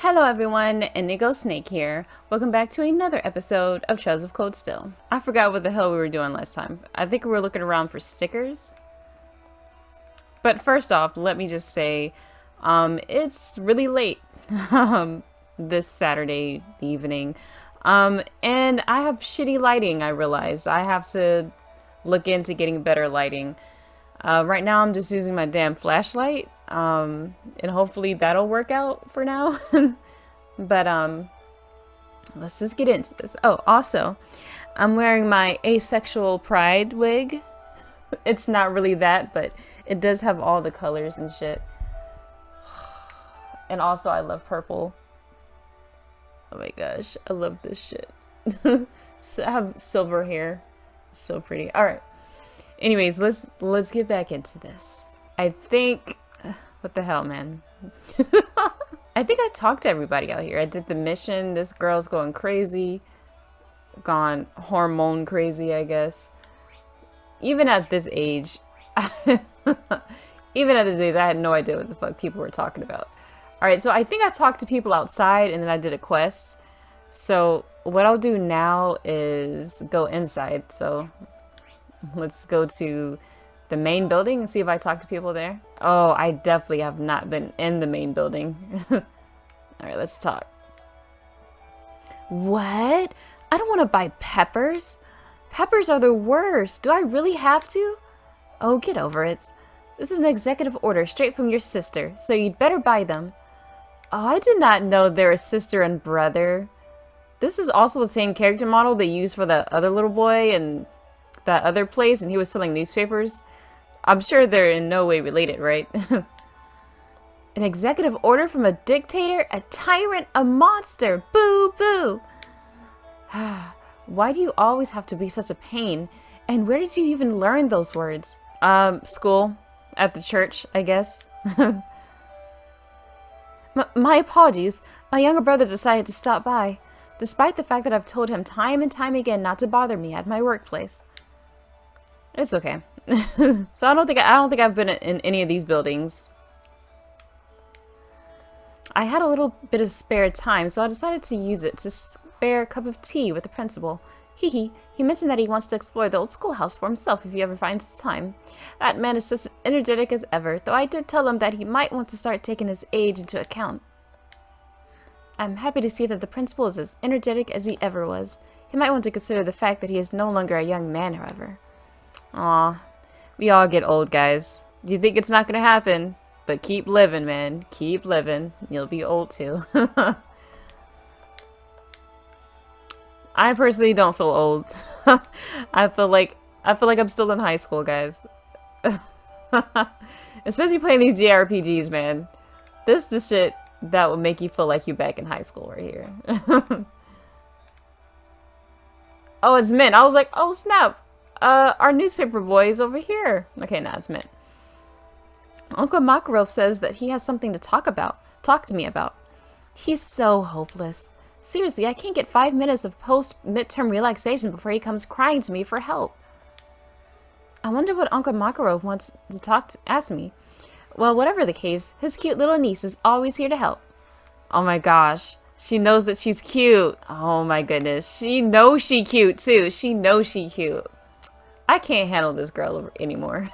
Hello everyone, Indigo Snake here. Welcome back to another episode of Trails of Cold Steel. I forgot what the hell we were doing last time. I think we were looking around for stickers. But first off, let me just say, it's really late this Saturday evening. And I have shitty lighting, I realized. I have to look into getting better lighting. Right now I'm just using my damn flashlight. And hopefully that'll work out for now. But let's just get into this. Oh, also, I'm wearing my asexual pride wig. It's not really that, but it does have all the colors and shit. And also I love purple. Oh my gosh, I love this shit. So I have silver hair. So pretty. All right. Anyways, let's get back into this. I think what the hell, man? I think I talked to everybody out here. I did the mission. This girl's going crazy. Gone hormone crazy, I guess. Even at this age, even at this age, I had no idea what the fuck people were talking about. Alright, so I think I talked to people outside and then I did a quest. So what I'll do now is go inside. So let's go to the main building and see if I talk to people there. Oh, I definitely have not been in the main building. Alright, let's talk. What? I don't want to buy peppers. Peppers are the worst. Do I really have to? Oh, get over it. This is an executive order straight from your sister, so you'd better buy them. Oh, I did not know they're a sister and brother. This is also the same character model they used for the other little boy in that other place, and he was selling newspapers. I'm sure they're in no way related, right? An executive order from a dictator, a tyrant, a monster. Boo, boo. Why do you always have to be such a pain? And where did you even learn those words? School. At the church, I guess. My apologies. My younger brother decided to stop by, despite the fact that I've told him time and time again not to bother me at my workplace. It's okay. So I don't think I've been in any of these buildings. I had a little bit of spare time, so I decided to use it to spare a cup of tea with the principal. He mentioned that he wants to explore the old schoolhouse for himself if he ever finds the time. That man is just as energetic as ever, though I did tell him that he might want to start taking his age into account. I'm happy to see that the principal is as energetic as he ever was. He might want to consider the fact that he is no longer a young man, however. Aw, we all get old, guys. You think it's not gonna happen, but keep living, man. Keep living. You'll be old too. I personally don't feel old. I feel like I'm still in high school, guys. Especially playing these JRPGs, man. This is the shit that will make you feel like you're back in high school right here. Oh, it's Mint. I was like, oh snap. Our newspaper boy is over here. Okay, now it's Mint. Uncle Makarov says that he has something to talk to me about. He's so hopeless. Seriously, I can't get 5 minutes of post-midterm relaxation before he comes crying to me for help. I wonder what Uncle Makarov wants to ask me. Well, whatever the case, his cute little niece is always here to help. Oh my gosh. She knows that she's cute. Oh my goodness. She knows she cute too. She knows she cute. I can't handle this girl anymore.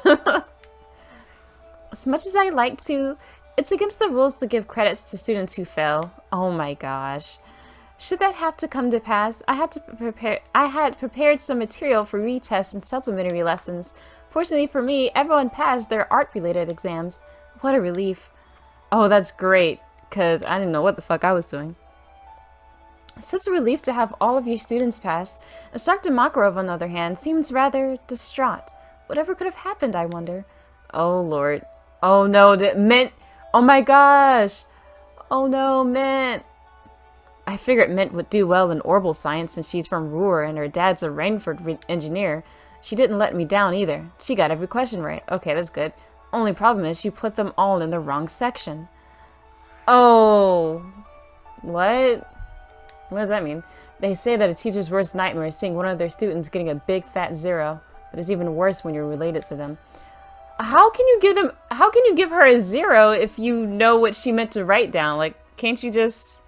As much as I like to, it's against the rules to give credits to students who fail. Oh my gosh. Should that have to come to pass, I had prepared some material for retests and supplementary lessons. Fortunately for me, everyone passed their art-related exams. What a relief. Oh, that's great, because I didn't know what the fuck I was doing. Such a relief to have all of your students pass. Instructor Makarov, on the other hand, seems rather distraught. Whatever could have happened, I wonder. Oh, Lord. Oh, no, Mint. Oh, my gosh. Oh, no, Mint. I figured Mint would do well in orbital science since she's from Ruhr and her dad's a Rainford engineer. She didn't let me down either. She got every question right. Okay, that's good. Only problem is she put them all in the wrong section. Oh. What? What does that mean? They say that a teacher's worst nightmare is seeing one of their students getting a big fat 0, but it's even worse when you're related to them. How can you give her a 0 if you know what she meant to write down? Like, can't you just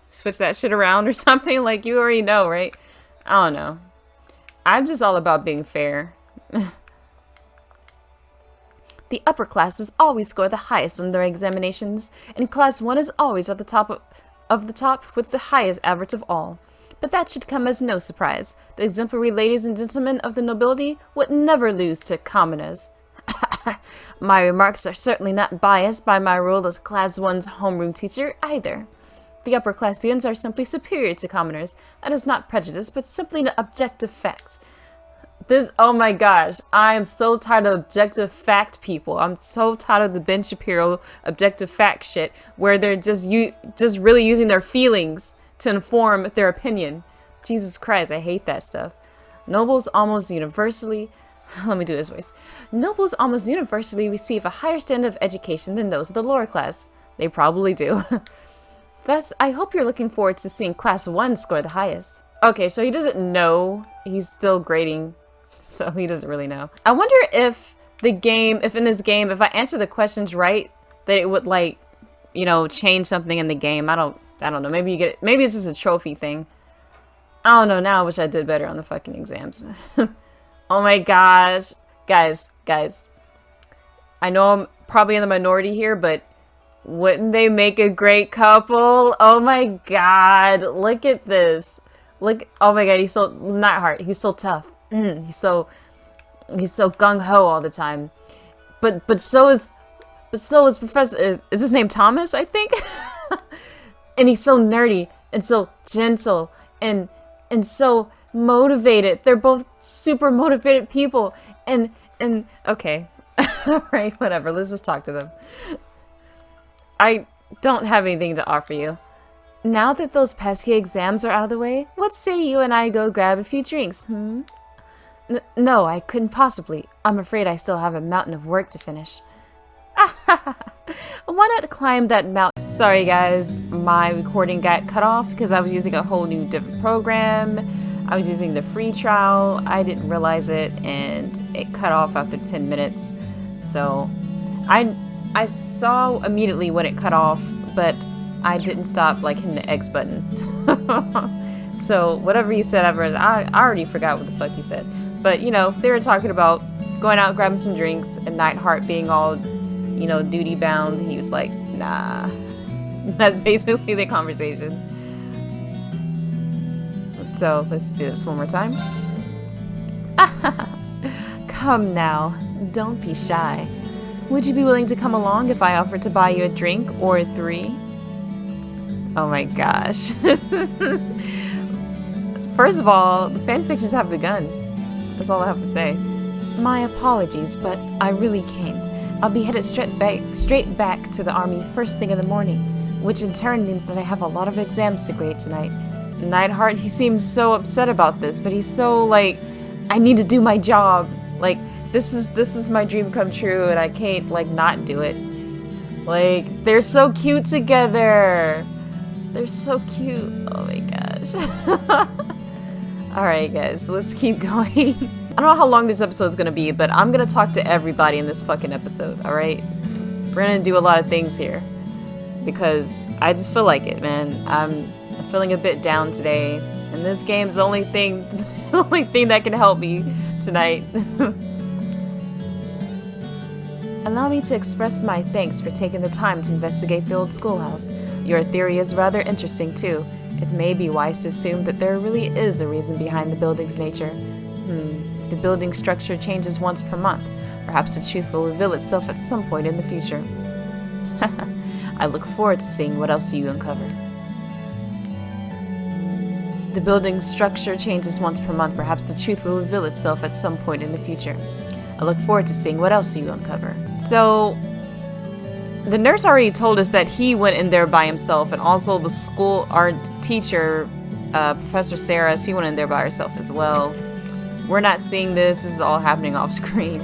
switch that shit around or something? Like, you already know, right? I don't know. I'm just all about being fair. The upper classes always score the highest in their examinations, and Class 1 is always at the top of the top with the highest average of all. But that should come as no surprise. The exemplary ladies and gentlemen of the nobility would never lose to commoners. My remarks are certainly not biased by my role as Class 1's homeroom teacher either. The upper class students are simply superior to commoners. That is not prejudice, but simply an objective fact. Oh my gosh, I am so tired of objective fact people. I'm so tired of the Ben Shapiro objective fact shit, where they're just really using their feelings to inform their opinion. Jesus Christ, I hate that stuff. Nobles almost universally, let me do this voice. Nobles almost universally receive a higher standard of education than those of the lower class. They probably do. Thus, I hope you're looking forward to seeing Class 1 score the highest. Okay, so he doesn't know. He's still grading, so he doesn't really know. I wonder if in this game, if I answer the questions right, that it would, like, you know, change something in the game. I don't know. Maybe it's just a trophy thing. I don't know. Now I wish I did better on the fucking exams. Oh my gosh. Guys. I know I'm probably in the minority here, but wouldn't they make a great couple? Oh my god. Look at this. Look. Oh my god. He's so not hard. He's so tough. He's so gung-ho all the time. But so is Professor. Is his name Thomas, I think? And he's so nerdy and so gentle and so motivated. They're both super motivated people. And okay. Alright, whatever. Let's just talk to them. I don't have anything to offer you. Now that those pesky exams are out of the way, what say you and I go grab a few drinks, No, I couldn't possibly. I'm afraid I still have a mountain of work to finish. Why not climb that mountain? Sorry guys, my recording got cut off because I was using a whole new different program. I was using the free trial. I didn't realize it and it cut off after 10 minutes. So I saw immediately when it cut off, but I didn't stop like hitting the X button. So whatever he said afterwards, I already forgot what the fuck he said. But you know, they were talking about going out grabbing some drinks and Nightheart being all, you know, duty bound. He was like, nah. That's basically the conversation. So let's do this one more time. Come now, don't be shy. Would you be willing to come along if I offered to buy you a drink or 3? Oh my gosh. First of all, the fanfictions have begun. That's all I have to say. My apologies, but I really can't. I'll be headed straight back to the army first thing in the morning, which in turn means that I have a lot of exams to grade tonight. Nightheart, he seems so upset about this, but he's so like, I need to do my job. Like, this is my dream come true, and I can't like not do it. Like, they're so cute together. They're so cute. Oh my gosh. Alright guys, let's keep going. I don't know how long this episode is gonna be, but I'm gonna talk to everybody in this fucking episode, alright? We're gonna do a lot of things here. Because I just feel like it, man. I'm feeling a bit down today. And this game's the only thing that can help me tonight. Allow me to express my thanks for taking the time to investigate the old schoolhouse. Your theory is rather interesting too. It may be wise to assume that there really is a reason behind the building's nature. If the building structure changes once per month, perhaps the truth will reveal itself at some point in the future. I look forward to seeing what else you uncover. The building's structure changes once per month, perhaps the truth will reveal itself at some point in the future. I look forward to seeing what else you uncover. So, the nurse already told us that he went in there by himself, and also the school art teacher, Professor Sarah, she went in there by herself as well. We're not seeing this. This is all happening off screen.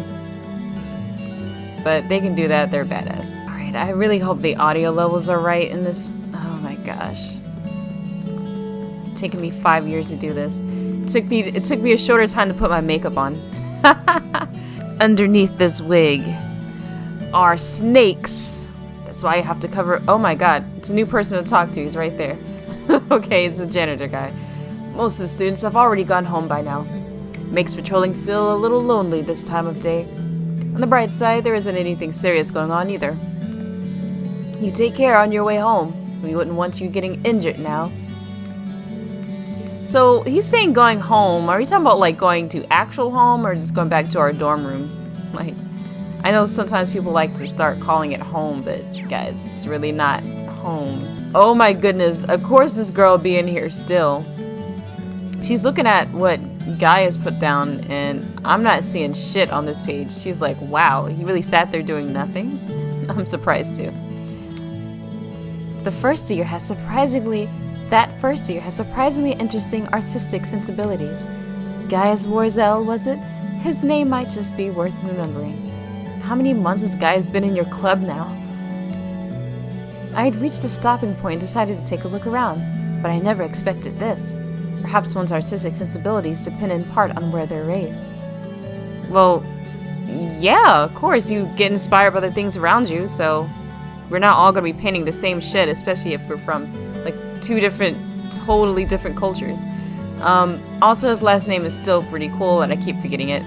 But they can do that. They're badass. Alright, I really hope the audio levels are right in this. Oh my gosh. It's taken me 5 years to do this. It took me a shorter time to put my makeup on. Underneath this wig are snakes that That's why you have to cover... Oh my god, it's a new person to talk to. He's right there. Okay, it's a janitor guy. Most of the students have already gone home by now. Makes patrolling feel a little lonely this time of day. On the bright side, there isn't anything serious going on either. You take care on your way home. We wouldn't want you getting injured now. So, he's saying going home. Are we talking about, like, going to actual home or just going back to our dorm rooms? Like, I know sometimes people like to start calling it home, but guys, it's really not home. Oh my goodness, of course this girl be in here still. She's looking at what Guy has put down, and I'm not seeing shit on this page. She's like, wow, he really sat there doing nothing? I'm surprised too. That first year has surprisingly interesting artistic sensibilities. Gaius Warzel, was it? His name might just be worth remembering. How many months has Gaius been in your club now? I had reached a stopping point and decided to take a look around, but I never expected this. Perhaps one's artistic sensibilities depend in part on where they're raised. Well, yeah, of course, you get inspired by the things around you, so we're not all going to be painting the same shit, especially if we're from, like, two totally different cultures. Also, his last name is still pretty cool, and I keep forgetting it.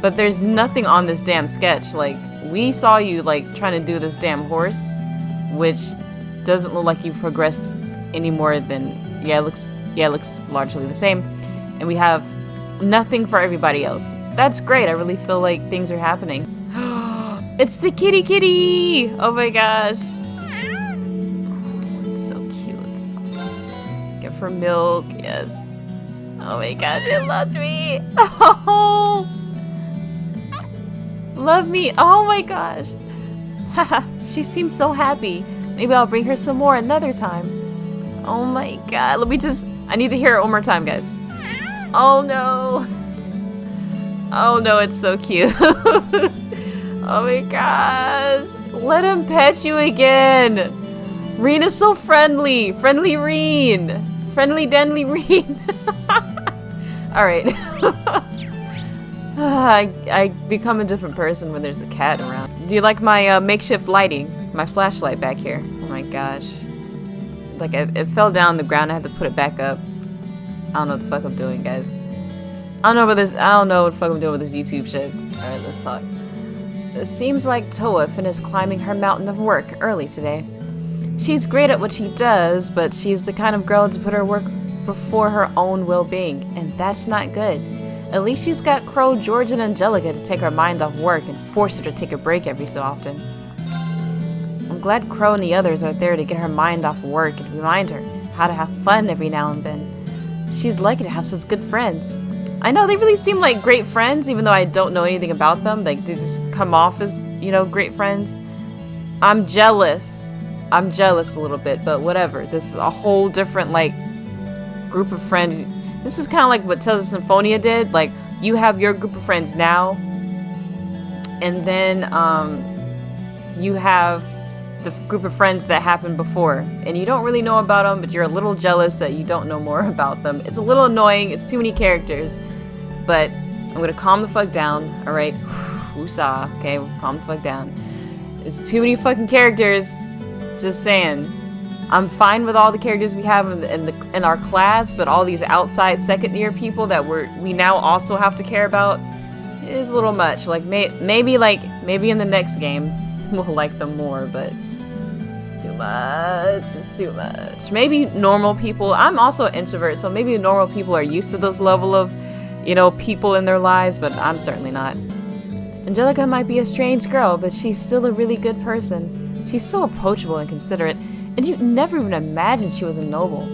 But there's nothing on this damn sketch. Like, we saw you, like, trying to do this damn horse, which doesn't look like you've progressed any more than... Yeah, it looks largely the same. And we have nothing for everybody else. That's great. I really feel like things are happening. It's the kitty! Oh my gosh. It's so cute. Get for milk, yes. Oh my gosh, it loves me. Oh, love me. Oh my gosh. Haha, she seems so happy. Maybe I'll bring her some more another time. Oh my god. I need to hear it one more time, guys. Oh no. Oh no, it's so cute. Oh my gosh. Let him pet you again. Reen is so friendly. Friendly Reen. Friendly Denly Reen. Alright. I become a different person when there's a cat around. Do you like my makeshift lighting? My flashlight back here. Oh my gosh. Like, it fell down the ground. I had to put it back up. I don't know what the fuck I'm doing, guys. I don't know what the fuck I'm doing with this YouTube shit. Alright, let's talk. It seems like Toa finished climbing her mountain of work early today. She's great at what she does, but she's the kind of girl to put her work before her own well-being, and that's not good. At least she's got Crow, George, and Angelica to take her mind off work and force her to take a break every so often. I'm glad Crow and the others are there to get her mind off work and remind her how to have fun every now and then. She's lucky to have such good friends. I know, they really seem like great friends, even though I don't know anything about them. Like, they just come off as, you know, great friends. I'm jealous. I'm jealous a little bit, but whatever. This is a whole different, like, group of friends. This is kind of like what Tales of Symphonia did. Like, you have your group of friends now, and then you have the group of friends that happened before, and you don't really know about them, but you're a little jealous that you don't know more about them. It's a little annoying. It's too many characters, but I'm gonna calm the fuck down. All right, woosah. Okay, calm the fuck down. It's too many fucking characters. Just saying. I'm fine with all the characters we have in our class, but all these outside second year people that we now also have to care about is a little much. Like maybe in the next game we'll like them more, but it's too much. It's too much. Maybe normal people. I'm also an introvert, so maybe normal people are used to this level of, you know, people in their lives, but I'm certainly not. Angelica might be a strange girl, but she's still a really good person. She's so approachable and considerate, and you'd never even imagine she was a noble.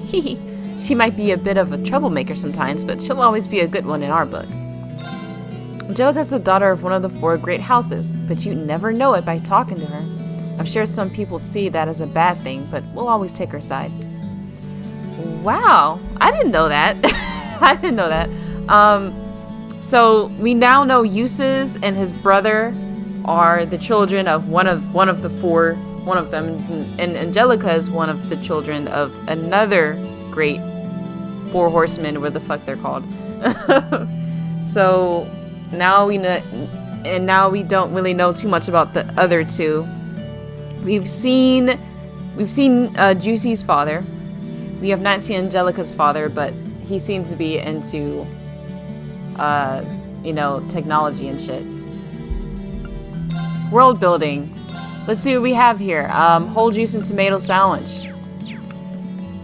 She might be a bit of a troublemaker sometimes, but she'll always be a good one in our book. Angelica's the daughter of one of the 4 great houses, but you never know it by talking to her. I'm sure some people see that as a bad thing, but we'll always take her side. Wow, I didn't know that. I didn't know that. So we now know Eustace and his brother are the children of one of the 4. One of them, and Angelica is one of the children of another great 4 horsemen, where the fuck they're called. So now we know, and now we don't really know too much about the other 2. We've seen Juicy's father. We have not seen Angelica's father, but he seems to be into, you know, technology and shit. World building. Let's see what we have here. Whole juice and tomato sandwich.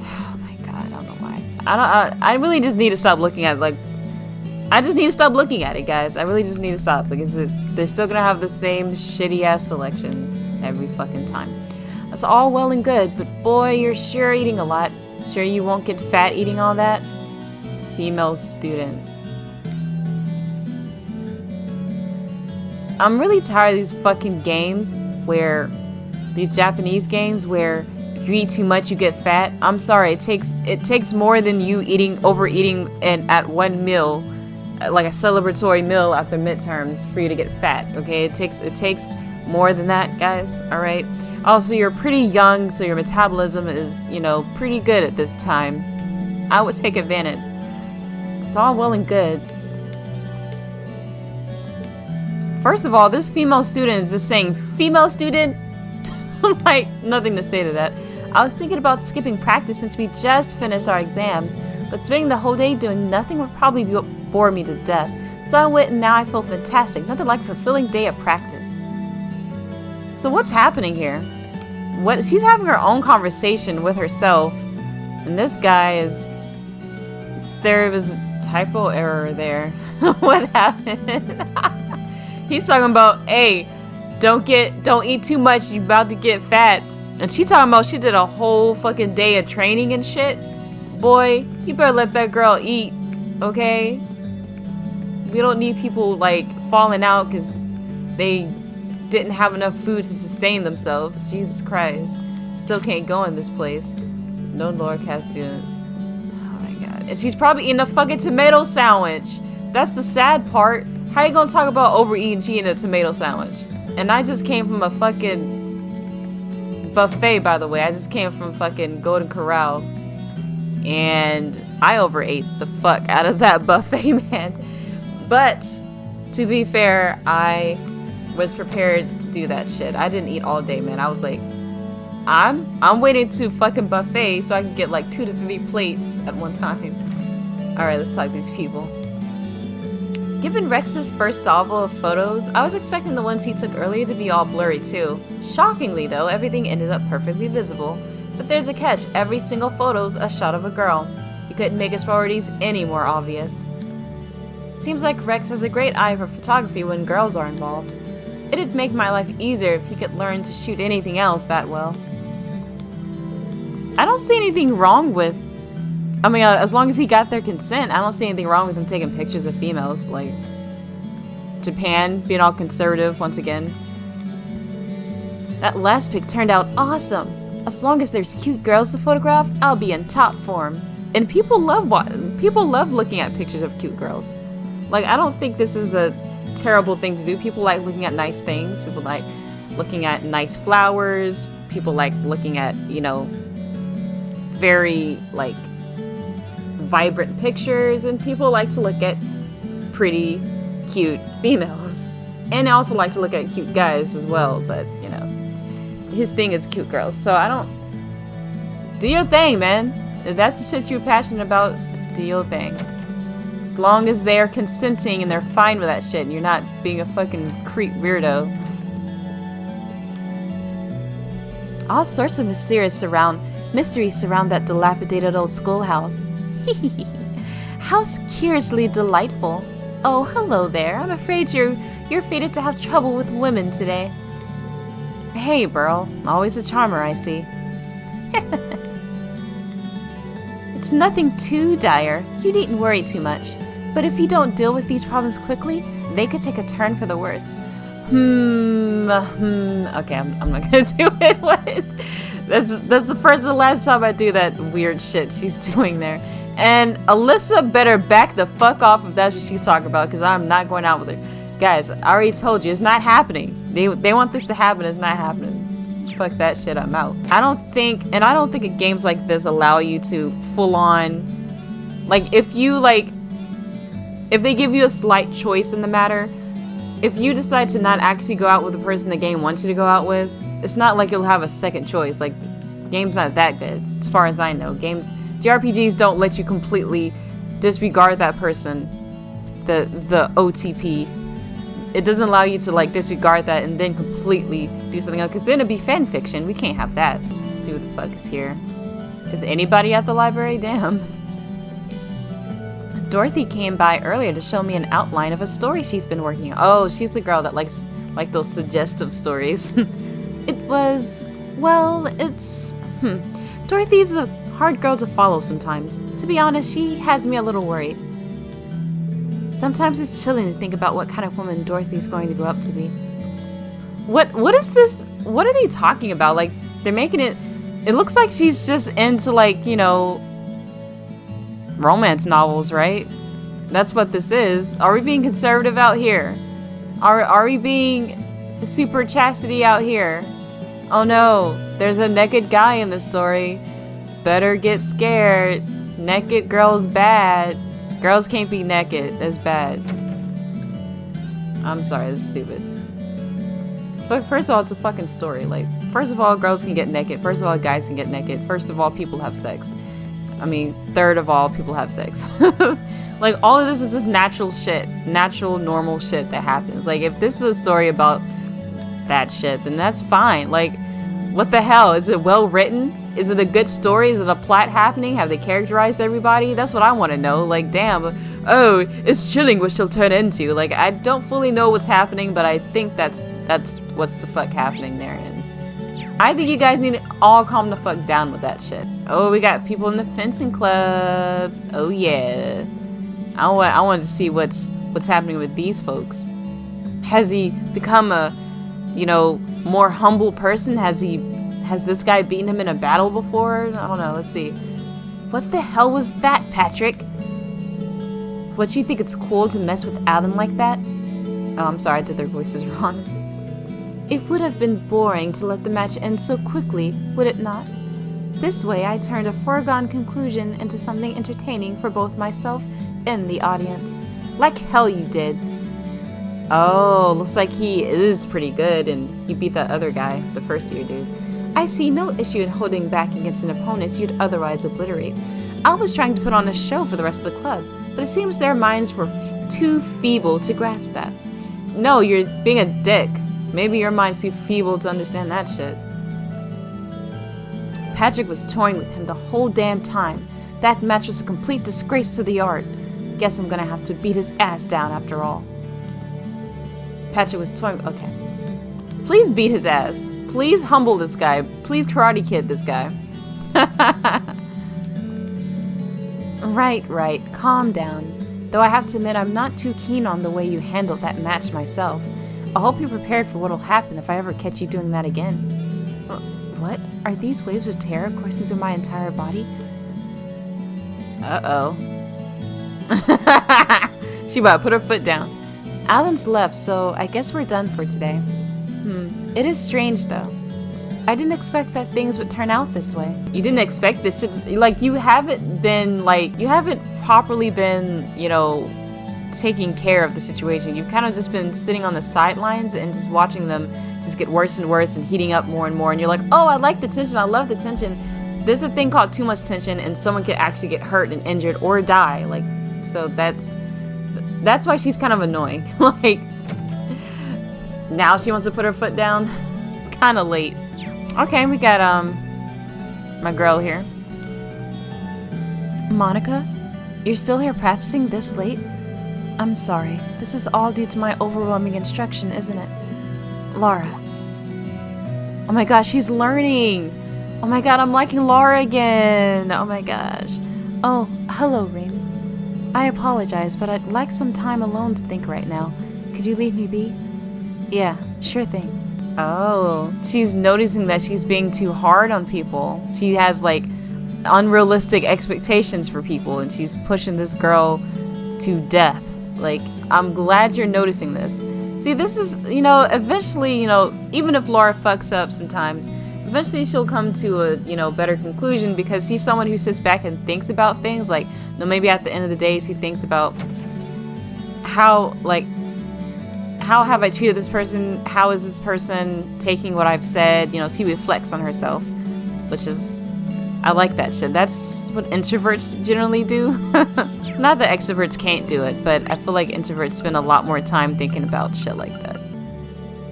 Oh my god, I don't know why. I really just need to stop looking at it, like, I just need to stop looking at it, guys. I really just need to stop, because they're still gonna have the same shitty ass selection every fucking time. That's all well and good, but boy, you're sure eating a lot. Sure you won't get fat eating all that? Female student. I'm really tired of these fucking games where, these Japanese games where if you eat too much you get fat. I'm sorry, it takes more than you overeating and at one meal, like a celebratory meal after midterms, for you to get fat, okay? It takes more than that, guys, alright? Also, you're pretty young, so your metabolism is, you know, pretty good at this time. I would take advantage. It's all well and good. First of all, this female student is just saying, female student? Like, nothing to say to that. I was thinking about skipping practice since we just finished our exams, but spending the whole day doing nothing would probably bore me to death. So I went and now I feel fantastic. Nothing like a fulfilling day of practice. So what's happening here? She's having her own conversation with herself, and this guy is... There was a typo error there. What happened? He's talking about, hey, don't eat too much, you about to get fat. And she talking about she did a whole fucking day of training and shit. Boy, you better let that girl eat, okay? We don't need people, like, falling out because they didn't have enough food to sustain themselves. Jesus Christ. Still can't go in this place. No lower caste students. Oh my god. And she's probably eating a fucking tomato sandwich. That's the sad part. How you gonna talk about overeating, she eating a tomato sandwich? And I just came from a fucking buffet, by the way. I just came from fucking Golden Corral. And I overate the fuck out of that buffet, man. But, to be fair, I was prepared to do that shit. I didn't eat all day, man. I was like, I'm waiting to fucking buffet so I can get like 2 to 3 plates at one time. Alright, let's talk to these people. Given Rex's first salvo of photos, I was expecting the ones he took earlier to be all blurry too. Shockingly though, everything ended up perfectly visible. But there's a catch, every single photo's a shot of a girl. He couldn't make his priorities any more obvious. Seems like Rex has a great eye for photography when girls are involved. It'd make my life easier if he could learn to shoot anything else that well. I don't see anything wrong with... I mean, as long as he got their consent, I don't see anything wrong with him taking pictures of females. Like, Japan being all conservative once again. That last pic turned out awesome. As long as there's cute girls to photograph, I'll be in top form. And people love looking at pictures of cute girls. Like, I don't think this is a terrible thing to do. People like looking at nice things. People like looking at nice flowers. People like looking at, you know, very, like, vibrant pictures. And people like to look at pretty, cute females. And they also like to look at cute guys as well. But, you know, his thing is cute girls. So I don't... Do your thing, man. If that's the shit you're passionate about, do your thing. As long as they're consenting and they're fine with that shit and you're not being a fucking creep weirdo. All sorts of mysteries surround that dilapidated old schoolhouse. How curiously delightful. Oh, hello there. I'm afraid you're fated to have trouble with women today. Hey, Burl. Always a charmer, I see. It's nothing too dire. You needn't worry too much. But if you don't deal with these problems quickly, they could take a turn for the worse. Okay, I'm not gonna do it. What? That's the first and last time I do that weird shit she's doing there. And Alyssa better back the fuck off if that's what she's talking about, because I'm not going out with her. Guys, I already told you, it's not happening. They want this to happen, it's not happening. Fuck that shit, I'm out. I don't think games like this allow you to full on, like, if they give you a slight choice in the matter, if you decide to not actually go out with the person the game wants you to go out with, it's not like you'll have a second choice. Like, game's not that good, as far as I know. JRPGs don't let you completely disregard that person, the OTP. It doesn't allow you to like disregard that and then completely do something else, because then it'd be fan fiction. We can't have that. Let's see what the fuck is here. Is anybody at the library? Damn. Dorothy came by earlier to show me an outline of a story she's been working on. Oh, she's the girl that likes like those suggestive stories. It was, well, it's, Dorothy's a hard girl to follow sometimes. To be honest, she has me a little worried. Sometimes it's chilling to think about what kind of woman Dorothy's going to grow up to be. What is this? What are they talking about? Like, they're making it looks like she's just into like, you know, romance novels, right? That's what this is. Are we being conservative out here? Are we being super chastity out here? Oh no, there's a naked guy in the story. Better get scared. Naked girl's bad. Girls can't be naked. That's bad. I'm sorry, that's stupid. But first of all, it's a fucking story. Like, first of all, girls can get naked. First of all, guys can get naked. First of all, people have sex. I mean, third of all, people have sex. Like, all of this is just natural shit. Natural, normal shit that happens. Like, if this is a story about that shit, then that's fine. Like, what the hell? Is it well written? Is it a good story? Is it a plot happening? Have they characterized everybody? That's what I want to know. Like, damn. Oh, it's chilling what she'll turn into. Like, I don't fully know what's happening, but I think that's what's the fuck happening there. And I think you guys need to all calm the fuck down with that shit. Oh, we got people in the fencing club. Oh yeah. I wanted to see what's happening with these folks. Has he become a, you know, more humble person? Has this guy beaten him in a battle before? I don't know. Let's see. What the hell was that, Patrick? Would you think it's cool to mess with Alan like that? Oh, I'm sorry, I did their voices wrong. It would have been boring to let the match end so quickly, would it not? This way, I turned a foregone conclusion into something entertaining for both myself and the audience. Like hell you did. Oh, looks like he is pretty good, and he beat that other guy, the first year dude. I see no issue in holding back against an opponent you'd otherwise obliterate. I was trying to put on a show for the rest of the club, but it seems their minds were too feeble to grasp that. No, you're being a dick. Maybe your mind's too feeble to understand that shit. Patrick was toying with him the whole damn time. That match was a complete disgrace to the art. Guess I'm gonna have to beat his ass down after all. Patrick was toying. Okay. Please beat his ass. Please humble this guy. Please Karate Kid this guy. Right. Calm down. Though I have to admit I'm not too keen on the way you handled that match myself. I hope you're prepared for what'll happen if I ever catch you doing that again. What? Are these waves of terror coursing through my entire body? Uh-oh. She about to put her foot down. Alan's left, so I guess we're done for today. It is strange, though. I didn't expect that things would turn out this way. You didn't expect this shit. Like, you haven't properly been, you know, taking care of the situation. You've kind of just been sitting on the sidelines and just watching them just get worse and worse and heating up more and more. And you're like, oh, I like the tension. I love the tension. There's a thing called too much tension, and someone could actually get hurt and injured or die. Like, so that's why she's kind of annoying. Like, now she wants to put her foot down. Kind of late. Okay, we got my girl here. Monica, you're still here practicing this late? I'm sorry. This is all due to my overwhelming instruction, isn't it? Laura. Oh my gosh, she's learning. Oh my god, I'm liking Laura again. Oh my gosh. Oh, hello, Ring. I apologize, but I'd like some time alone to think right now. Could you leave me be? Yeah, sure thing. Oh, she's noticing that she's being too hard on people. She has, like, unrealistic expectations for people, and she's pushing this girl to death. Like, I'm glad you're noticing this. See, this is, you know, eventually, you know, even if Laura fucks up sometimes, eventually she'll come to a, you know, better conclusion, because he's someone who sits back and thinks about things. Like, you know, maybe at the end of the days he thinks about how how have I treated this person? How is this person taking what I've said? You know, she reflects on herself, which is, I like that shit. That's what introverts generally do. Not that extroverts can't do it, but I feel like introverts spend a lot more time thinking about shit like that.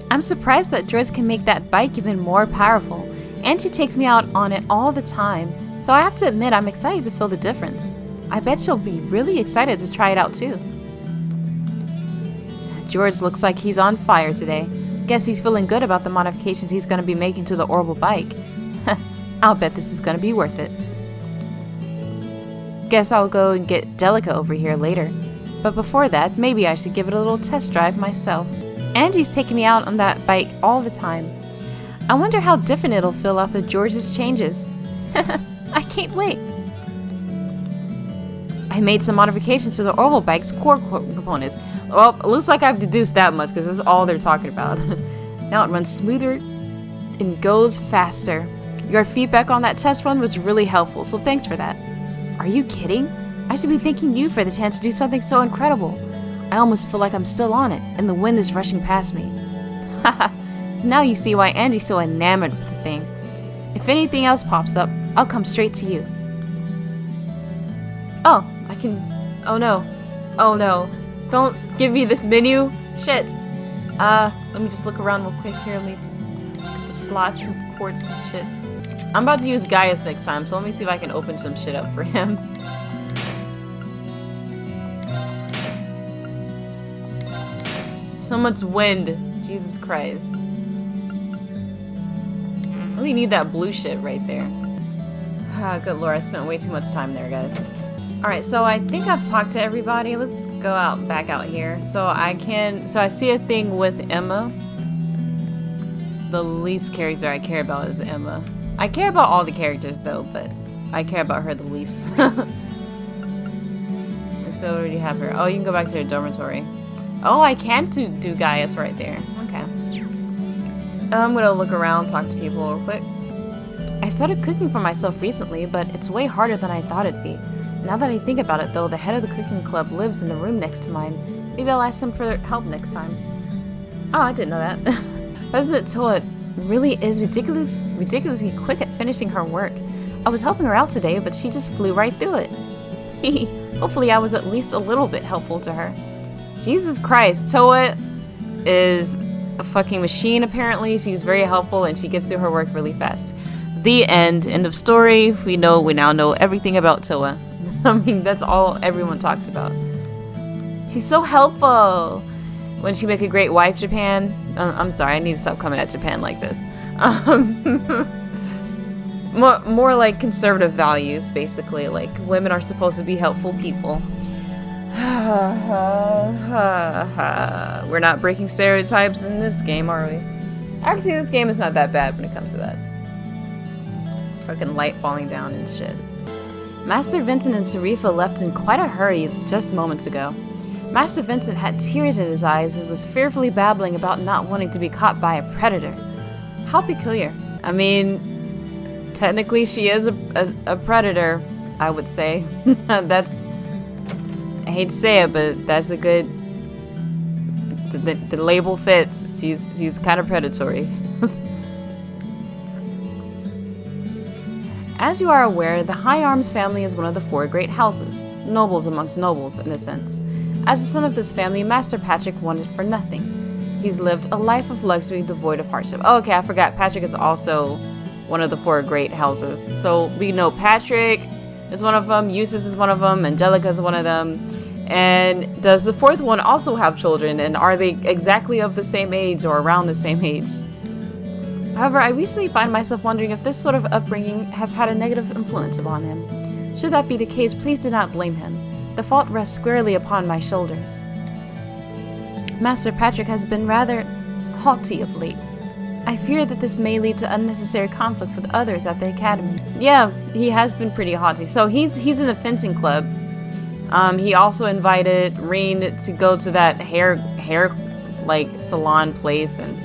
I'm surprised that droids can make that bike even more powerful, and she takes me out on it all the time, so I have to admit I'm excited to feel the difference. I bet she'll be really excited to try it out too. George looks like he's on fire today. Guess he's feeling good about the modifications he's going to be making to the orbital bike. I'll bet this is going to be worth it. Guess I'll go and get Delica over here later. But before that, maybe I should give it a little test drive myself. Andy's taking me out on that bike all the time. I wonder how different it'll feel after George's changes. I can't wait. I made some modifications to the orbital bike's core components. Well, it looks like I've deduced that much because this is all they're talking about. Now it runs smoother and goes faster. Your feedback on that test run was really helpful, so thanks for that. Are you kidding? I should be thanking you for the chance to do something so incredible. I almost feel like I'm still on it, and the wind is rushing past me. Haha, now you see why Andy's so enamored with the thing. If anything else pops up, I'll come straight to you. Oh, I can... Oh no. Oh no. Don't give me this menu. Shit. Let me just look around real quick here. Let me just look at the slots and ports and shit. I'm about to use Gaius next time, so let me see if I can open some shit up for him. So much wind. Jesus Christ. Really need that blue shit right there. Ah, good lord, I spent way too much time there, guys. Alright, so I think I've talked to everybody. Let's go back out here. So I see a thing with Emma. The least character I care about is Emma. I care about all the characters though, but I care about her the least. So what do you have her? Oh, you can go back to her dormitory. Oh, I can't do Gaius right there. Okay. I'm gonna look around, talk to people real quick. I started cooking for myself recently, but it's way harder than I thought it'd be. Now that I think about it though, the head of the cooking club lives in the room next to mine. Maybe I'll ask him for help next time. Oh, I didn't know that. President Toa really is ridiculously quick at finishing her work. I was helping her out today, but she just flew right through it. Hopefully I was at least a little bit helpful to her. Jesus Christ, Toa is a fucking machine apparently. She's very helpful and she gets through her work really fast. The end. End of story. We now know everything about Toa. I mean, that's all everyone talks about. She's so helpful. Wouldn't she make a great wife, Japan? I'm sorry, I need to stop coming at Japan like this. More like conservative values, basically. Like, women are supposed to be helpful people. We're not breaking stereotypes in this game, are we? Actually, this game is not that bad when it comes to that. Fucking light falling down and shit. Master Vincent and Serifa left in quite a hurry just moments ago. Master Vincent had tears in his eyes and was fearfully babbling about not wanting to be caught by a predator. How peculiar. I mean, technically she is a predator, I would say. That's... I hate to say it, but that's a good... The label fits. She's kind of predatory. As you are aware, the High Arms family is one of the 4 great houses. Nobles amongst nobles, in a sense. As the son of this family, Master Patrick wanted for nothing. He's lived a life of luxury devoid of hardship. Oh, okay, I forgot. Patrick is also one of the 4 great houses. So we know Patrick is one of them, Eustace is one of them, Angelica is one of them. And does the 4th one also have children? And are they exactly of the same age or around the same age? However, I recently find myself wondering if this sort of upbringing has had a negative influence upon him. Should that be the case, please do not blame him. The fault rests squarely upon my shoulders. Master Patrick has been rather haughty of late. I fear that this may lead to unnecessary conflict with others at the academy. Yeah, he has been pretty haughty. So he's in the fencing club. He also invited Reen to go to that hair like salon place, and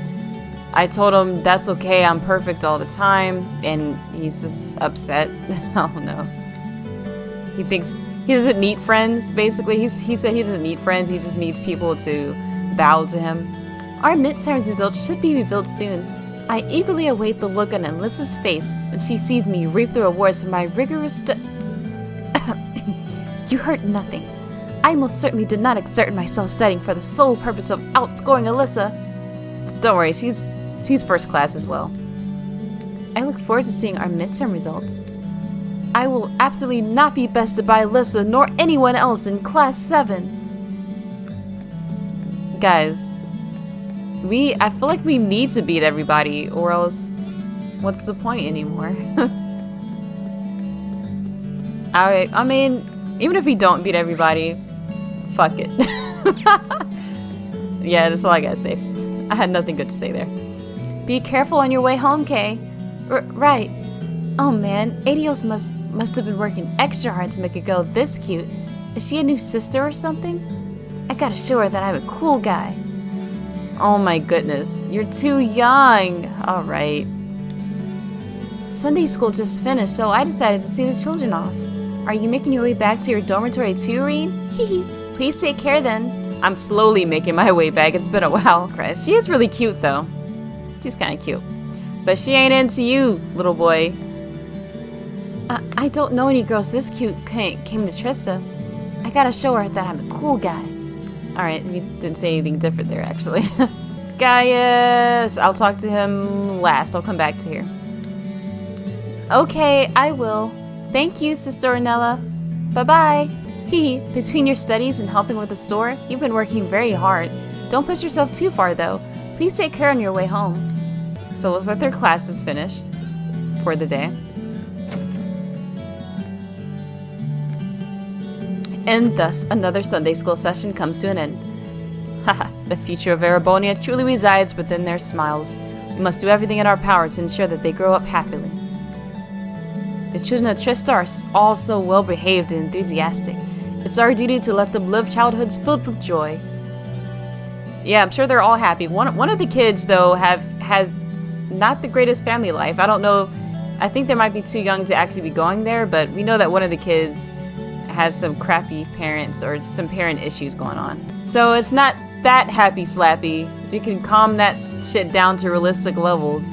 I told him that's okay, I'm perfect all the time, and he's just upset. Oh no. He thinks he doesn't need friends, basically. He said he doesn't need friends, he just needs people to bow to him. Our midterms results should be revealed soon. I eagerly await the look on Alyssa's face when she sees me reap the rewards for my rigorous You heard nothing. I most certainly did not exert myself studying for the sole purpose of outscoring Alyssa. Don't worry, she's first class as well. I look forward to seeing our midterm results. I will absolutely not be bested by Alyssa nor anyone else in Class 7. Guys, I feel like we need to beat everybody, or else what's the point anymore? I mean, even if we don't beat everybody, fuck it. Yeah, that's all I gotta say. I had nothing good to say there. Be careful on your way home, Kay. Right. Oh man, Adios must have been working extra hard to make a girl this cute. Is she a new sister or something? I gotta show her that I'm a cool guy. Oh my goodness, you're too young. Alright. Sunday school just finished, so I decided to see the children off. Are you making your way back to your dormitory too, Reed? Hehe. Please take care then. I'm slowly making my way back. It's been a while, Chris. She is really cute though. She's kinda cute. But she ain't into you, little boy. I don't know any girls this cute came to Trista. I gotta show her that I'm a cool guy. Alright, we didn't say anything different there, actually. Gaius! I'll talk to him last. I'll come back to here. Okay, I will. Thank you, Sister Ornella. Bye-bye. Hee, between your studies and helping with the store, you've been working very hard. Don't push yourself too far, though. Please take care on your way home. So it looks like their class is finished for the day. And thus, another Sunday school session comes to an end. Haha, the future of Erebonia truly resides within their smiles. We must do everything in our power to ensure that they grow up happily. The children of Trista are all so well behaved and enthusiastic. It's our duty to let them live childhoods filled with joy. Yeah, I'm sure they're all happy. One of the kids, though, has not the greatest family life. I don't know. I think they might be too young to actually be going there, but we know that one of the kids has some crappy parents or some parent issues going on. So it's not that happy slappy. You can calm that shit down to realistic levels.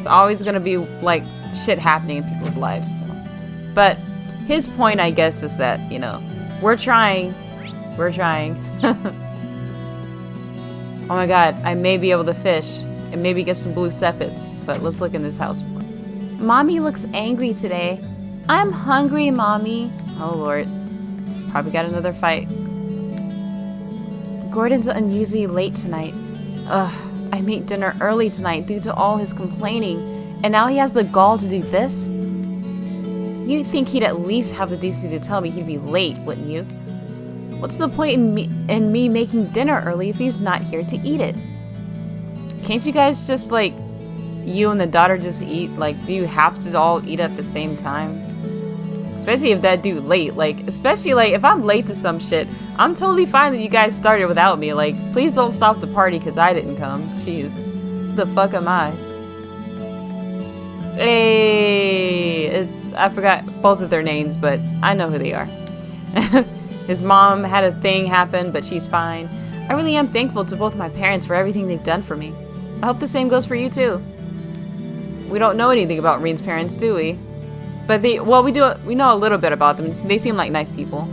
Always gonna be like shit happening in people's lives. So. But his point, I guess, is that, you know, we're trying. We're trying. Oh my god, I may be able to fish and maybe get some blue sepets, but let's look in this house. Mommy looks angry today. I'm hungry, Mommy. Oh lord. Probably got another fight. Gordon's unusually late tonight. Ugh, I made dinner early tonight due to all his complaining, and now he has the gall to do this? You'd think he'd at least have the decency to tell me he'd be late, wouldn't you? What's the point in me making dinner early if he's not here to eat it? Can't you guys just, like, you and the daughter just eat? Like, do you have to all eat at the same time? Especially if that dude late. Like, especially, like, if I'm late to some shit, I'm totally fine that you guys started without me. Like, please don't stop the party because I didn't come. Jeez. The fuck am I? Hey! I forgot both of their names, but I know who they are. His mom had a thing happen, but she's fine. I really am thankful to both my parents for everything they've done for me. I hope the same goes for you, too. We don't know anything about Reen's parents, do we? But we know a little bit about them. They seem like nice people.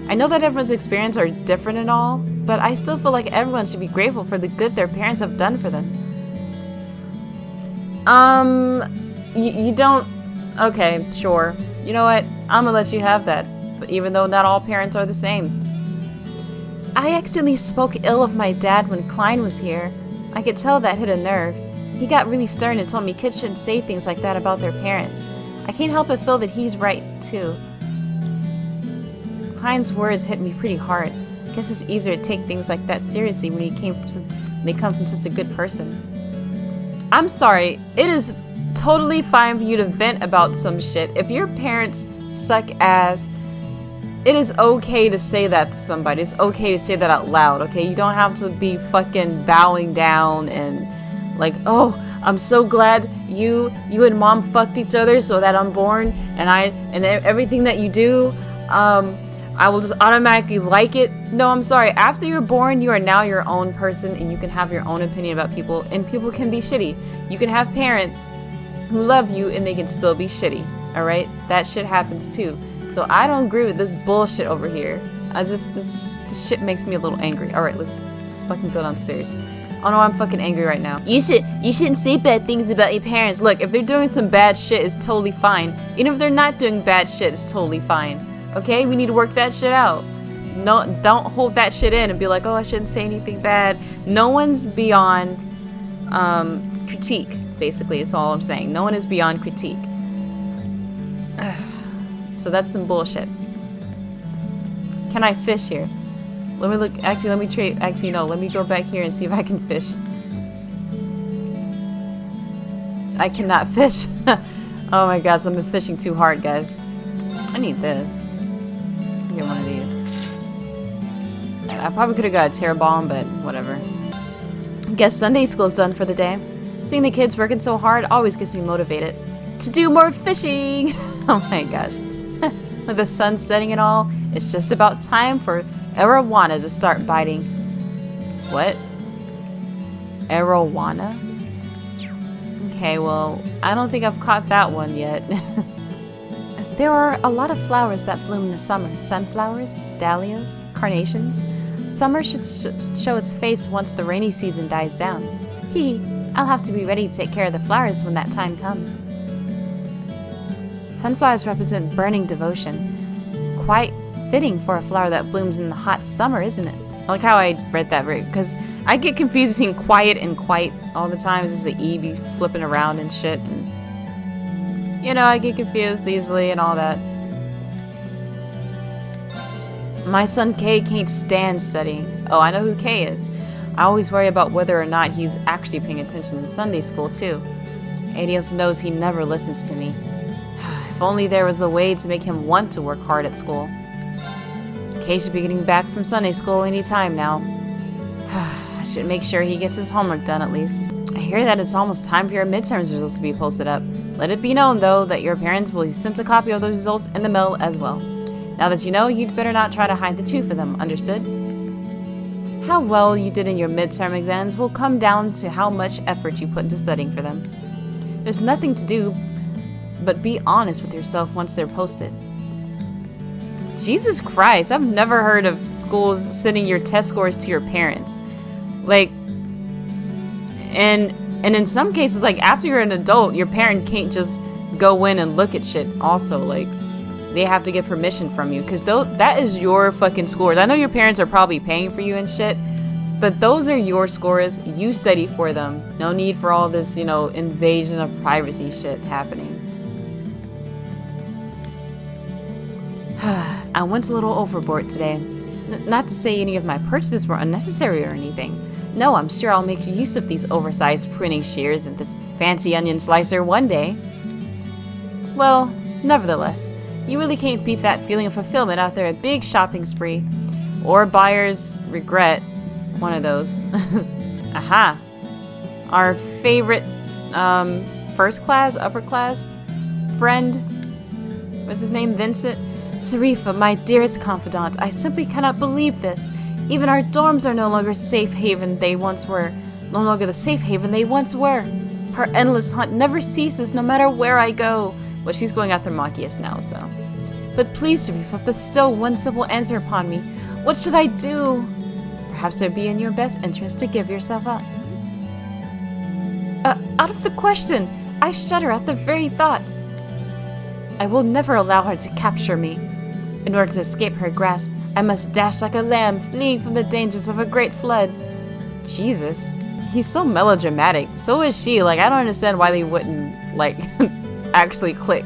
I know that everyone's experiences are different and all, but I still feel like everyone should be grateful for the good their parents have done for them. You don't... Okay, sure. You know what? I'm gonna let you have that. But even though not all parents are the same. I accidentally spoke ill of my dad when Klein was here. I could tell that hit a nerve. He got really stern and told me kids shouldn't say things like that about their parents. I can't help but feel that he's right, too. Klein's words hit me pretty hard. I guess it's easier to take things like that seriously when they come from such a good person. I'm sorry. It is totally fine for you to vent about some shit. If your parents suck ass, it is okay to say that to somebody. It's okay to say that out loud, okay? You don't have to be fucking bowing down and like, oh, I'm so glad you and mom fucked each other so that I'm born and everything that you do. I will just automatically like it. No, I'm sorry. After you're born, you are now your own person and you can have your own opinion about people, and people can be shitty. You can have parents who love you and they can still be shitty. Alright? That shit happens too. So I don't agree with this bullshit over here. This shit makes me a little angry. Alright, let's fucking go downstairs. Oh no, I'm fucking angry right now. You shouldn't say bad things about your parents. Look, if they're doing some bad shit, it's totally fine. Even if they're not doing bad shit, it's totally fine. Okay? We need to work that shit out. No, don't hold that shit in and be like, oh, I shouldn't say anything bad. No one's beyond critique, basically, is all I'm saying. No one is beyond critique. So that's some bullshit. Can I fish here? Let me look. Actually, let me trade. Actually, no. Let me go back here and see if I can fish. I cannot fish. Oh my gosh, I've been fishing too hard, guys. I need this. Get one of these. I probably could have got a tear bomb, but whatever. I guess Sunday school's done for the day. Seeing the kids working so hard always gets me motivated to do more fishing. Oh my gosh. With the sun setting and all, it's just about time for arowana to start biting. What? Arowana? Okay, well, I don't think I've caught that one yet. There are a lot of flowers that bloom in the summer. Sunflowers, dahlias, carnations. Summer should show its face once the rainy season dies down. I'll have to be ready to take care of the flowers when that time comes. Sunflowers represent burning devotion. Quite fitting for a flower that blooms in the hot summer, isn't it? I like how I read that because I get confused between quiet and quite all the time. This is the E be flipping around and shit. And, you know, I get confused easily and all that. My son Kay can't stand studying. Oh, I know who Kay is. I always worry about whether or not he's actually paying attention in Sunday school, too. Adios knows he never listens to me. If only there was a way to make him want to work hard at school. Kay should be getting back from Sunday school any time now. I should make sure he gets his homework done at least. I hear that it's almost time for your midterms results to be posted up. Let it be known, though, that your parents will be sent a copy of those results in the mail as well. Now that you know, you'd better not try to hide the truth from them, understood? How well you did in your midterm exams will come down to how much effort you put into studying for them. There's nothing to do but be honest with yourself once they're posted. Jesus Christ, I've never heard of schools sending your test scores to your parents. Like, and in some cases, like, after you're an adult, your parent can't just go in and look at shit also. Like, they have to get permission from you, because that is your fucking scores. I know your parents are probably paying for you and shit, but those are your scores. You study for them. No need for all this, you know, invasion of privacy shit happening. I went a little overboard today. Not to say any of my purchases were unnecessary or anything. No, I'm sure I'll make use of these oversized pruning shears and this fancy onion slicer one day. Well, nevertheless, you really can't beat that feeling of fulfillment after a big shopping spree. Or buyer's regret. One of those. Aha! Our favorite, first class, upper class friend. What's his name? Vincent? Sarifa, my dearest confidant, I simply cannot believe this. Even our dorms are no longer safe haven they once were. No longer the safe haven they once were. Her endless hunt never ceases no matter where I go. Well, she's going after Machias now, so. But please, Sarifa, bestow one simple answer upon me. What should I do? Perhaps it would be in your best interest to give yourself up. Out of the question! I shudder at the very thought. I will never allow her to capture me. In order to escape her grasp, I must dash like a lamb, fleeing from the dangers of a great flood. Jesus. He's so melodramatic. So is she. Like, I don't understand why they wouldn't, like, actually click.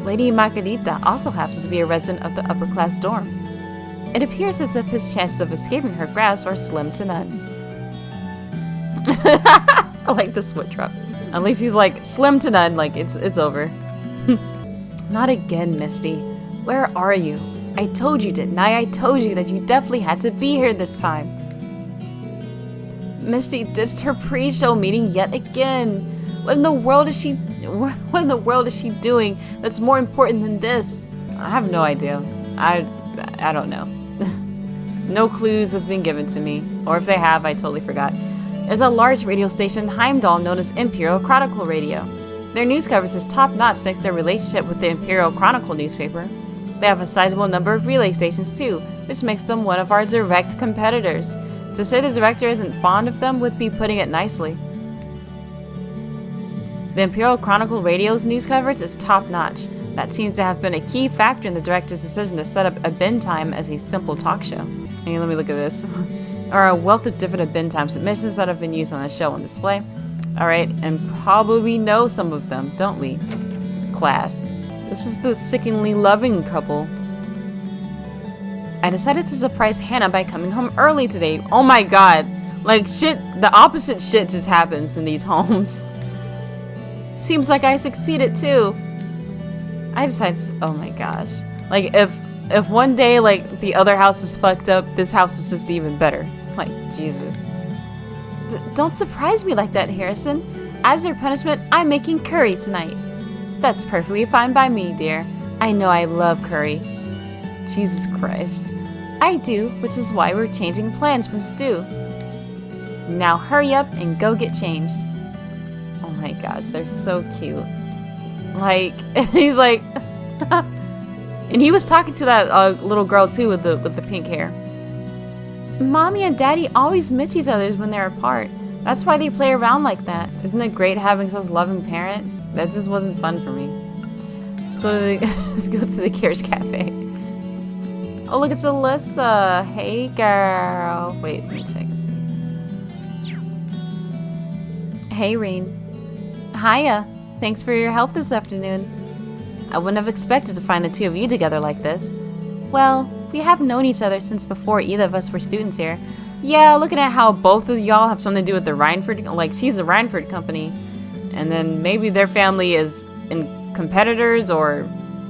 Lady Margarita also happens to be a resident of the upper-class dorm. It appears as if his chances of escaping her grasp are slim to none. I like the switch drop. At least he's like, slim to none, like, it's over. Not again, Misty. Where are you? I told you, didn't I? I told you that you definitely had to be here this time. Misty ditched her pre-show meeting yet again. What in the world is she doing that's more important than this? I have no idea. I don't know. No clues have been given to me, or if they have, I totally forgot. There's a large radio station in Heimdall known as Imperial Chronicle Radio. Their news coverage is top-notch thanks to their relationship with the Imperial Chronicle newspaper. They have a sizable number of relay stations too, which makes them one of our direct competitors. To say the director isn't fond of them would be putting it nicely. The Imperial Chronicle Radio's news coverage is top-notch. That seems to have been a key factor in the director's decision to set up a bin time as a simple talk show. Hey, let me look at this. There are a wealth of different bin time submissions that have been used on the show on display. Alright, and probably we know some of them, don't we? Class. This is the sickeningly loving couple. I decided to surprise Hannah by coming home early today. Oh my god. Like shit, the opposite shit just happens in these homes. Seems like I succeeded too. I decided to, oh my gosh. Like if one day like the other house is fucked up, this house is just even better. Like Jesus. Don't surprise me like that, Harrison. As your punishment, I'm making curry tonight. That's perfectly fine by me, dear. I know I love curry. Jesus Christ. I do, which is why we're changing plans from stew. Now hurry up and go get changed. Oh my gosh, they're so cute. Like, he's like... And he was talking to that little girl too with the pink hair. Mommy and Daddy always miss each other when they're apart. That's why they play around like that. Isn't it great having such loving parents? That just wasn't fun for me. Let's go to the let's go to the Kirsch Cafe. Oh look, it's Alyssa. Hey girl. Wait, let me check and see. Hey Reen. Hiya. Thanks for your help this afternoon. I wouldn't have expected to find the two of you together like this. Well, we have known each other since before either of us were students here. Yeah, looking at how both of y'all have something to do with the Rhineford, like she's the Rhineford company. And then maybe their family is in competitors or,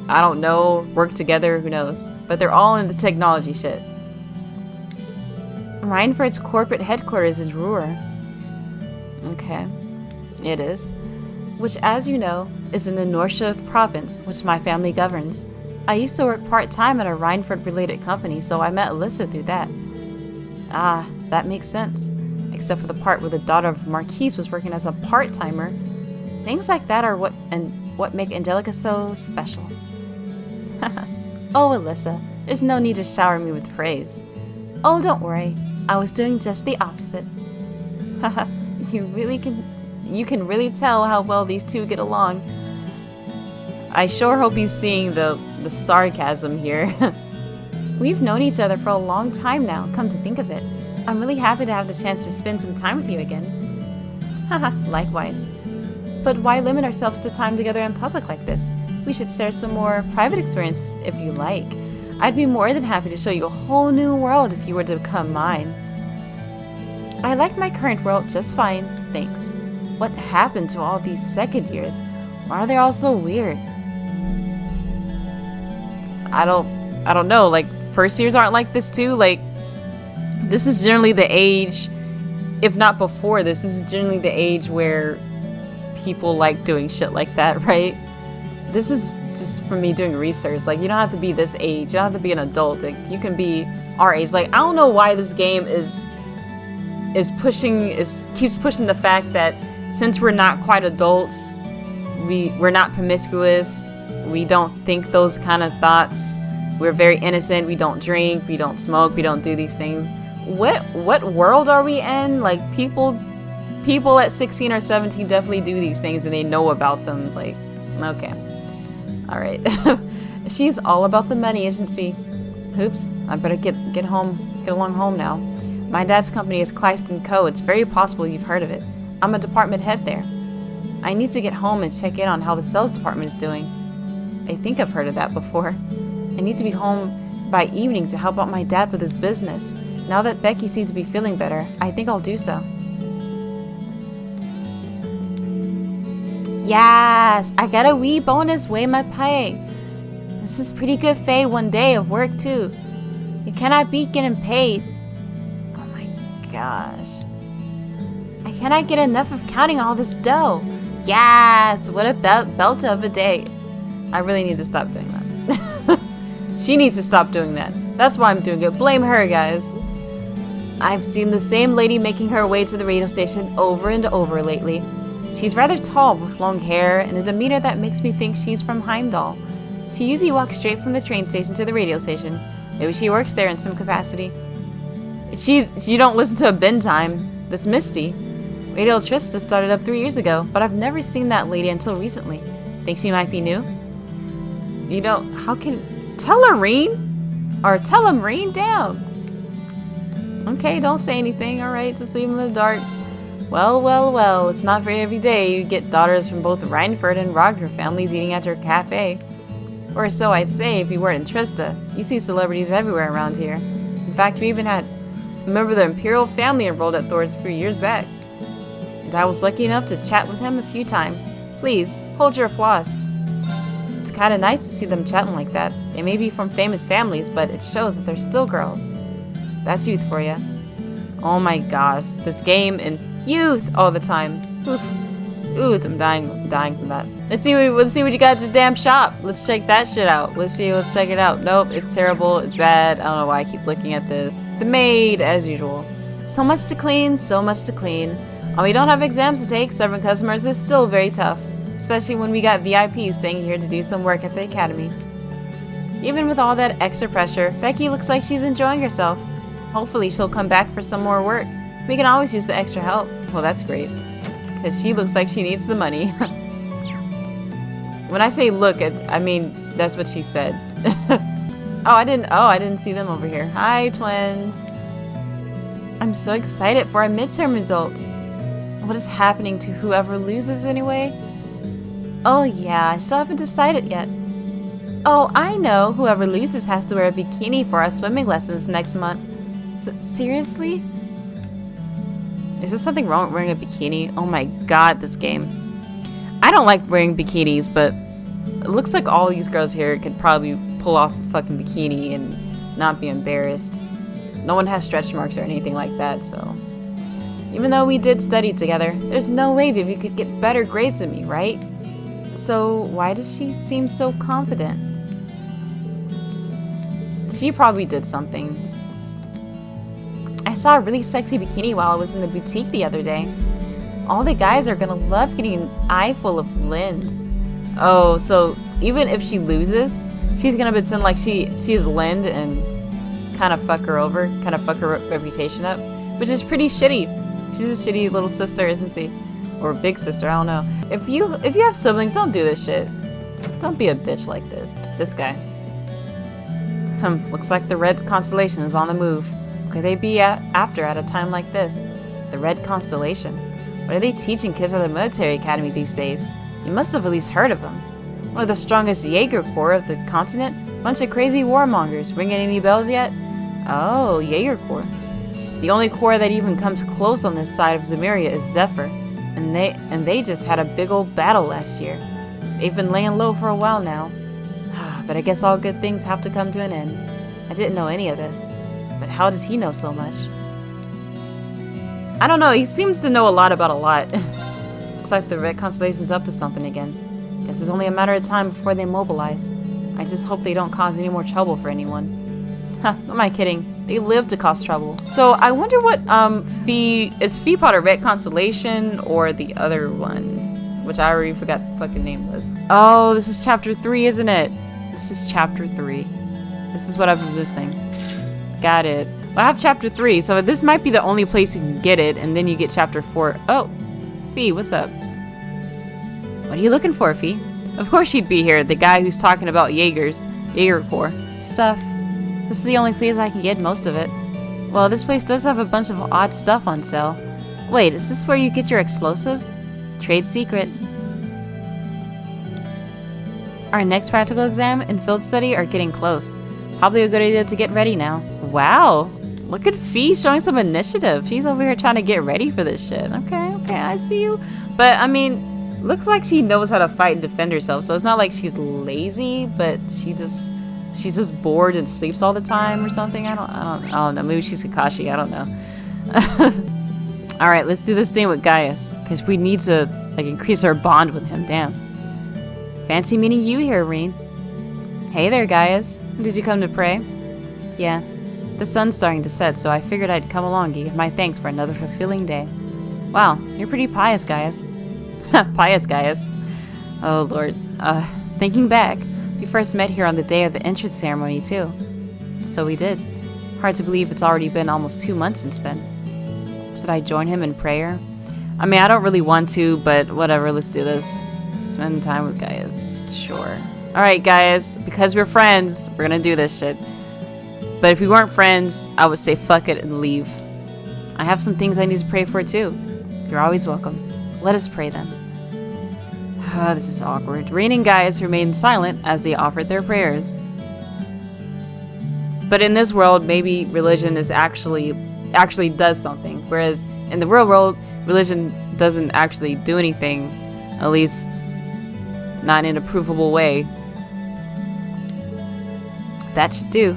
I don't know, work together, who knows. But they're all in the technology shit. Rhineford's corporate headquarters is Ruhr. Okay, it is. Which, as you know, is in the Norcia province, which my family governs. I used to work part-time at a Rhineford-related company, so I met Alyssa through that. Ah, that makes sense. Except for the part where the daughter of Marquise was working as a part-timer. Things like that are what make Angelica so special. Oh, Alyssa, there's no need to shower me with praise. Oh, don't worry. I was doing just the opposite. Haha, you can really tell how well these two get along. I sure hope he's seeing the sarcasm here. We've known each other for a long time now, come to think of it. I'm really happy to have the chance to spend some time with you again. Haha, likewise. But why limit ourselves to time together in public like this? We should share some more private experience if you like. I'd be more than happy to show you a whole new world if you were to become mine. I like my current world just fine, thanks. What happened to all these second years? Why are they all so weird? I don't know, like first years aren't like this too? Like this is generally the age, if not before this is generally the age where people like doing shit like that, right? This is just for me doing research. Like you don't have to be this age, you don't have to be an adult. Like you can be our age. Like I don't know why this game keeps pushing the fact that since we're not quite adults, we're not promiscuous, we don't think those kind of thoughts, we're very innocent, we don't drink, we don't smoke, we don't do these things. What world are we in? Like people at 16 or 17 definitely do these things and they know about them. Like, okay. Alright. She's all about the money, isn't she? Oops, I better get along home now. My dad's company is Kleist & Co. It's very possible you've heard of it. I'm a department head there. I need to get home and check in on how the sales department is doing. I think I've heard of that before. I need to be home by evening to help out my dad with his business. Now that Becky seems to be feeling better, I think I'll do so. Yes! I got a wee bonus way in my pay. This is pretty good pay one day of work too. You cannot beat getting paid. Oh my gosh. I cannot get enough of counting all this dough. Yes! What a belt of a day. I really need to stop doing that. She needs to stop doing that. That's why I'm doing it. Blame her, guys. I've seen the same lady making her way to the radio station over and over lately. She's rather tall with long hair and a demeanor that makes me think she's from Heimdall. She usually walks straight from the train station to the radio station. Maybe she works there in some capacity. You don't listen to a Ben Time. That's Misty. Radio Trista started up 3 years ago, but I've never seen that lady until recently. Think she might be new? You know, how can... Tell her, Reen! Or tell him, Reen, down! Okay, don't say anything, alright, just leave him in the dark. Well, well, well, it's not for every day you get daughters from both Reinford and Rogner families eating at your cafe. Or so I'd say if you weren't in Trista. You see celebrities everywhere around here. In fact, we even had a member of the Imperial family enrolled at Thor's a few years back. And I was lucky enough to chat with him a few times. Please, hold your applause. It's kinda nice to see them chatting like that. They may be from famous families, but it shows that they're still girls. That's youth for you. Oh my gosh, this game and youth all the time. Oof. Ooh, I'm dying from that. Let's see what you got at the damn shop. Let's check that shit out. Let's check it out. Nope, it's terrible, it's bad. I don't know why I keep looking at the maid as usual. So much to clean, so much to clean. While we don't have exams to take, serving customers is still very tough. Especially when we got VIPs staying here to do some work at the academy. Even with all that extra pressure, Becky looks like she's enjoying herself. Hopefully she'll come back for some more work. We can always use the extra help. Well, that's great. Because she looks like she needs the money. When I say look, I mean, that's what she said. I didn't see them over here. Hi, twins. I'm so excited for our midterm results. What is happening to whoever loses anyway? Oh yeah, I still haven't decided yet. Oh, I know. Whoever loses has to wear a bikini for our swimming lessons next month. Seriously? Is there something wrong with wearing a bikini? Oh my god, this game. I don't like wearing bikinis, but it looks like all these girls here could probably pull off a fucking bikini and not be embarrassed. No one has stretch marks or anything like that, so... Even though we did study together, there's no way Vivi could get better grades than me, right? So why does she seem so confident? She probably did something. I saw a really sexy bikini while I was in the boutique the other day. All the guys are gonna love getting an eye full of Lind. Oh, so even if she loses, she's gonna pretend like she's Lind and kind of fuck her over, kind of fuck her reputation up, which is pretty shitty. She's a shitty little sister, isn't she? Or big sister, I don't know. If you have siblings, don't do this shit. Don't be a bitch like this. This guy. Looks like the Red Constellation is on the move. What could they be after at a time like this? The Red Constellation. What are they teaching kids at the military academy these days? You must have at least heard of them. One of the strongest Jaeger Corps of the continent. Bunch of crazy warmongers. Ringing any bells yet? Oh, Jaeger Corps. The only corps that even comes close on this side of Zemuria is Zephyr. And they just had a big old battle last year. They've been laying low for a while now. But I guess all good things have to come to an end. I didn't know any of this. But how does he know so much? I don't know, he seems to know a lot about a lot. Looks like the Red Constellation's up to something again. Guess it's only a matter of time before they mobilize. I just hope they don't cause any more trouble for anyone. Huh, am I kidding? They live to cause trouble. So I wonder what is Fee part of Red Constellation or the other one? Which I already forgot the fucking name was. Oh, this is chapter 3, isn't it? This is chapter 3. This is what I've been missing. Got it. Well, I have chapter 3, so this might be the only place you can get it, and then you get chapter 4. Oh, Fee, what's up? What are you looking for, Fee? Of course she'd be here, the guy who's talking about Jaeger Corps stuff. This is the only place I can get most of it. Well, this place does have a bunch of odd stuff on sale. Wait, is this where you get your explosives? Trade secret. Our next practical exam and field study are getting close. Probably a good idea to get ready now. Wow, look at Fee showing some initiative. She's over here trying to get ready for this shit. Okay, I see you. But I mean, looks like she knows how to fight and defend herself. So it's not like she's lazy, but she's just bored and sleeps all the time or something. I don't know. Maybe she's Kakashi. I don't know. All right, let's do this thing with Gaius because we need to like increase our bond with him. Damn. Fancy meeting you here, Reen. Hey there, Gaius. Did you come to pray? Yeah. The sun's starting to set, so I figured I'd come along and give my thanks for another fulfilling day. Wow, you're pretty pious, Gaius. Pious, Gaius. Oh, Lord. Thinking back, we first met here on the day of the entrance ceremony, too. So we did. Hard to believe it's already been almost 2 months since then. Should I join him in prayer? I mean, I don't really want to, but whatever, let's do this. Spend time with Gaius. Sure. Alright, Gaius, because we're friends, we're gonna do this shit. But if we weren't friends, I would say fuck it and leave. I have some things I need to pray for too. You're always welcome. Let us pray then. This is awkward. Rain and Gaius remained silent as they offered their prayers. But in this world, maybe religion is actually does something. Whereas in the real world, religion doesn't actually do anything. At least not in a provable way. That should do.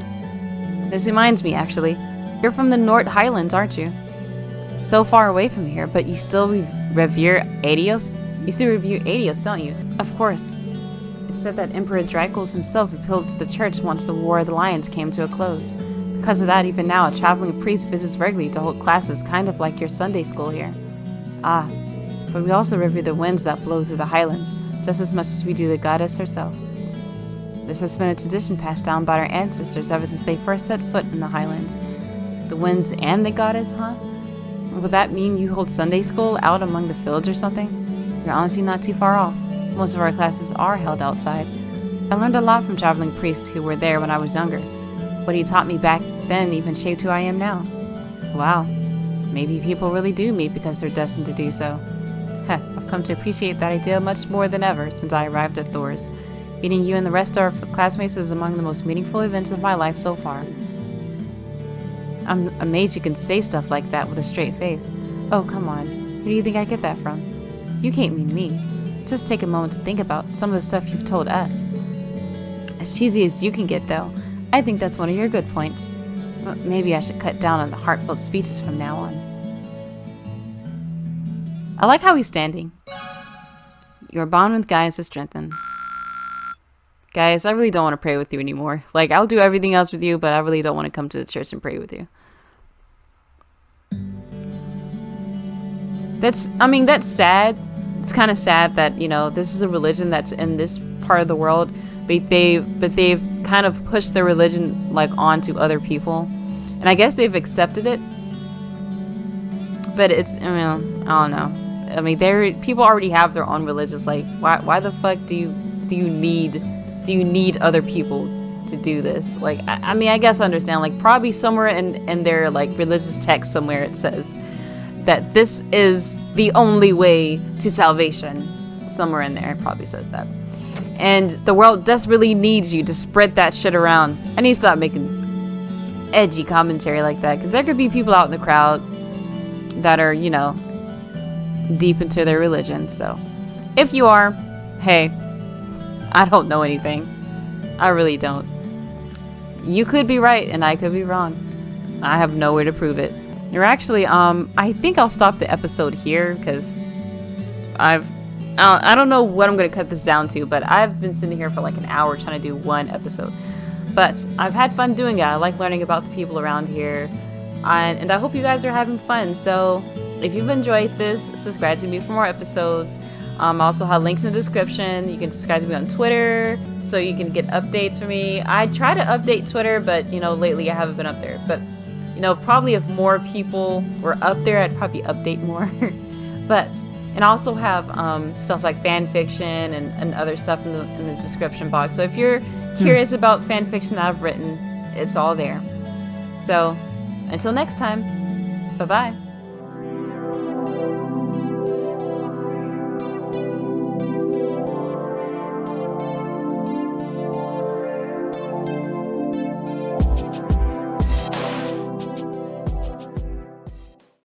This reminds me, actually. You're from the North Highlands, aren't you? So far away from here, but you still revere Adios? You still revere Adios, don't you? Of course. It said that Emperor Draculs himself appealed to the church once the War of the Lions came to a close. Because of that, even now, a traveling priest visits regularly to hold classes kind of like your Sunday school here. Ah, but we also revere the winds that blow through the highlands, just as much as we do the goddess herself. This has been a tradition passed down by our ancestors ever since they first set foot in the highlands. The winds and the goddess, huh? Would that mean you hold Sunday school out among the fields or something? You're honestly not too far off. Most of our classes are held outside. I learned a lot from traveling priests who were there when I was younger. What he taught me back then even shaped who I am now. Wow. Maybe people really do meet because they're destined to do so. Heh, I've come to appreciate that idea much more than ever since I arrived at Thor's. Meeting you and the rest of our classmates is among the most meaningful events of my life so far. I'm amazed you can say stuff like that with a straight face. Oh, come on. Who do you think I get that from? You can't mean me. Just take a moment to think about some of the stuff you've told us. As cheesy as you can get, though, I think that's one of your good points. But maybe I should cut down on the heartfelt speeches from now on. I like how he's standing. Your bond with Gaius is strengthened. Guys, I really don't want to pray with you anymore. Like, I'll do everything else with you, but I really don't want to come to the church and pray with you. That's sad. It's kind of sad that, you know, this is a religion that's in this part of the world, but they've kind of pushed their religion, like, onto other people. And I guess they've accepted it. But it's, I mean, I don't know. I mean, people already have their own religions. Like, why the fuck do you need other people to do this? Like, I mean, I guess I understand. Like, probably somewhere in their, like, religious text somewhere it says that this is the only way to salvation. Somewhere in there it probably says that. And the world desperately needs you to spread that shit around. I need to stop making edgy commentary like that, because there could be people out in the crowd that are, you know, deep into their religion. So if you are, hey, I don't know anything. I really don't. You could be right and I could be wrong. I have no way to prove it. You're actually, I think I'll stop the episode here, because I don't know what I'm going to cut this down to, but I've been sitting here for like an hour trying to do one episode. But I've had fun doing it. I like learning about the people around here. And I hope you guys are having fun. So if you've enjoyed this, subscribe to me for more episodes. I also have links in the description. You can subscribe to me on Twitter so you can get updates from me. I try to update Twitter, but, you know, lately I haven't been up there. But, you know, probably if more people were up there, I'd probably update more. And I also have stuff like fan fiction and other stuff in the description box. So if you're curious about fan fiction that I've written, it's all there. So until next time, bye-bye.